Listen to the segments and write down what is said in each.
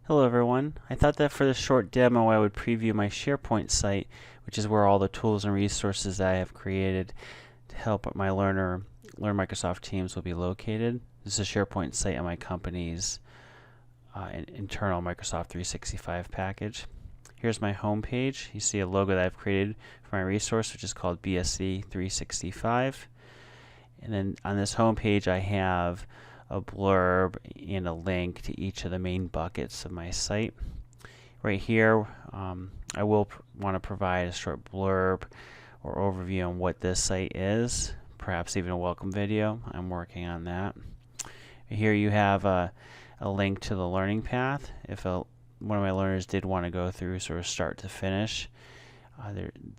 Hello everyone. I thought that for this short demo I would preview my SharePoint site, which is where all the tools and resources that I have created to help my learner learn Microsoft Teams will be located. This is a SharePoint site on my company's internal Microsoft 365 package. Here's my home page. You see a logo that I've created for my resource, which is called BSC 365. And then on this home page I have a blurb and a link to each of the main buckets of my site. Right here, I will want to provide a short blurb or overview on what this site is, perhaps even a welcome video. I'm working on that. Here you have a link to the learning path. If one of my learners did want to go through sort of start to finish,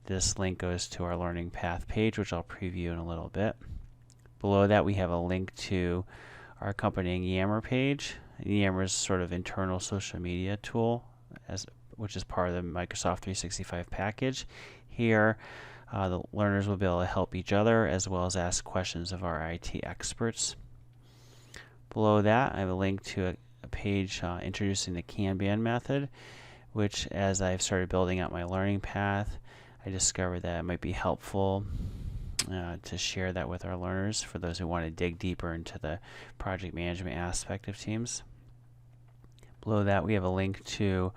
this link goes to our learning path page, which I'll preview in a little bit. Below that we have a link to our accompanying Yammer page. Yammer is sort of internal social media tool, which is part of the Microsoft 365 package. Here, the learners will be able to help each other as well as ask questions of our IT experts. Below that, I have a link to a page introducing the Kanban method, which as I've started building out my learning path, I discovered that it might be helpful to share that with our learners for those who want to dig deeper into the project management aspect of Teams. Below that we have a link to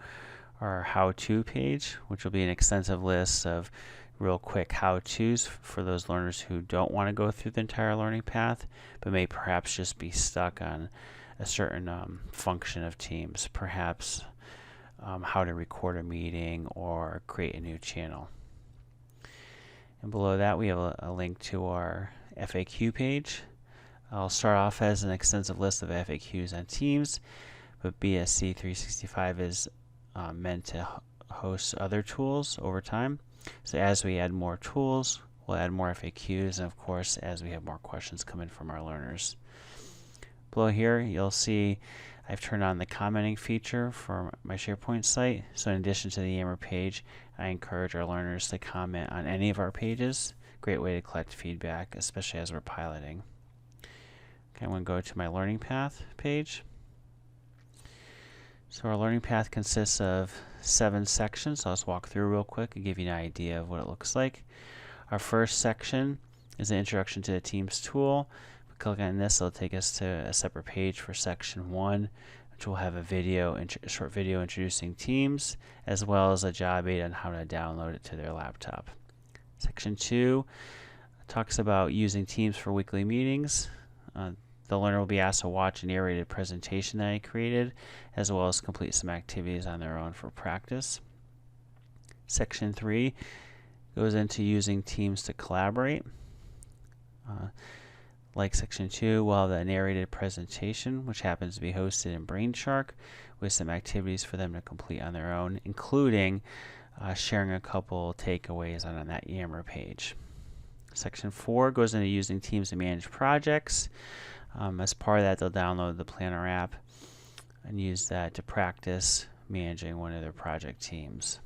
our how-to page, which will be an extensive list of real quick how-tos for those learners who don't want to go through the entire learning path but may perhaps just be stuck on a certain function of Teams, perhaps how to record a meeting or create a new channel. And below that we have a link to our FAQ page. I'll start off as an extensive list of FAQs on Teams, but BSC 365 is meant to host other tools over time. So as we add more tools, we'll add more FAQs, and of course as we have more questions come in from our learners. Below here you'll see I've turned on the commenting feature for my SharePoint site. So in addition to the Yammer page, I encourage our learners to comment on any of our pages. Great way to collect feedback, especially as we're piloting. Okay, I'm going to go to my learning path page. So our learning path consists of 7 sections. So I'll just walk through real quick and give you an idea of what it looks like. Our first section is an introduction to the Teams tool. Click on this, it'll take us to a separate page for section 1, which will have a short video introducing Teams, as well as a job aid on how to download it to their laptop. Section 2 talks about using Teams for weekly meetings. The learner will be asked to watch a narrated presentation that I created, as well as complete some activities on their own for practice. Section 3 goes into using Teams to collaborate. Like section 2, we'll have the narrated presentation, which happens to be hosted in Brainshark, with some activities for them to complete on their own, including sharing a couple takeaways on that Yammer page. Section 4 goes into using Teams to manage projects. As part of that, they'll download the Planner app and use that to practice managing one of their project teams.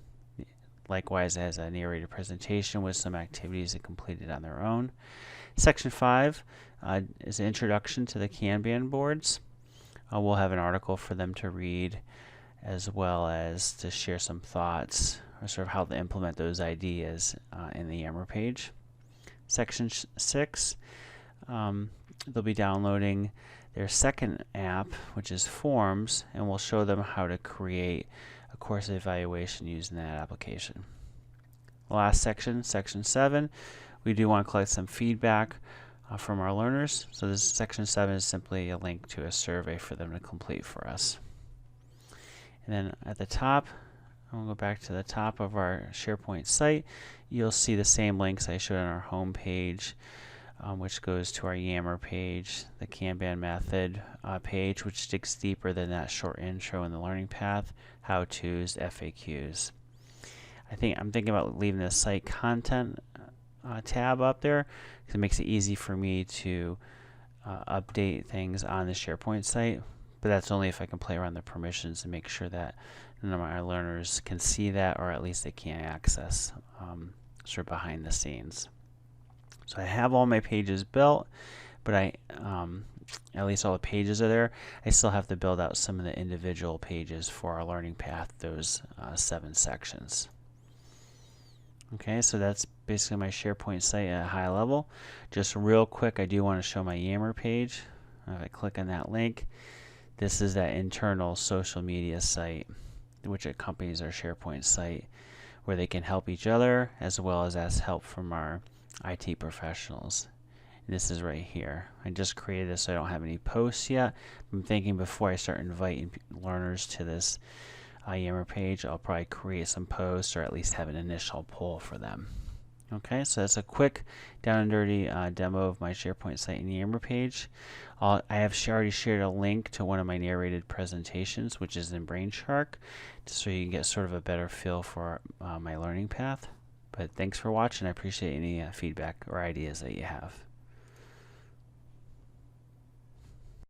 Likewise, it has a narrated presentation with some activities that completed on their own. Section 5 is an introduction to the Kanban boards. We'll have an article for them to read, as well as to share some thoughts or sort of how to implement those ideas in the Yammer page. Section 6, they'll be downloading their second app, which is Forms, and we'll show them how to create a course evaluation using that application. Last section, section 7, we do want to collect some feedback from our learners. So this section 7 is simply a link to a survey for them to complete for us. And then at the top, I'll go back to the top of our SharePoint site. You'll see the same links I showed on our home page, which goes to our Yammer page, the Kanban method page, which digs deeper than that short intro in the learning path, how-tos, FAQs. I'm thinking about leaving the site content tab up there because it makes it easy for me to update things on the SharePoint site, but that's only if I can play around the permissions and make sure that none of my learners can see that, or at least they can't access sort of behind the scenes. So I have all my pages built, but at least all the pages are there. I still have to build out some of the individual pages for our learning path, those 7 sections. Okay, so that's basically my SharePoint site at a high level. Just real quick, I do want to show my Yammer page. If I click on that link, this is that internal social media site which accompanies our SharePoint site, where they can help each other as well as ask help from our IT professionals. And this is right here. I just created this, so I don't have any posts yet. I'm thinking before I start inviting learners to this Yammer page, I'll probably create some posts or at least have an initial poll for them. Okay, so that's a quick down and dirty demo of my SharePoint site and Yammer page. I have already shared a link to one of my narrated presentations, which is in Brainshark, so you can get sort of a better feel for my learning path. But thanks for watching. I appreciate any feedback or ideas that you have.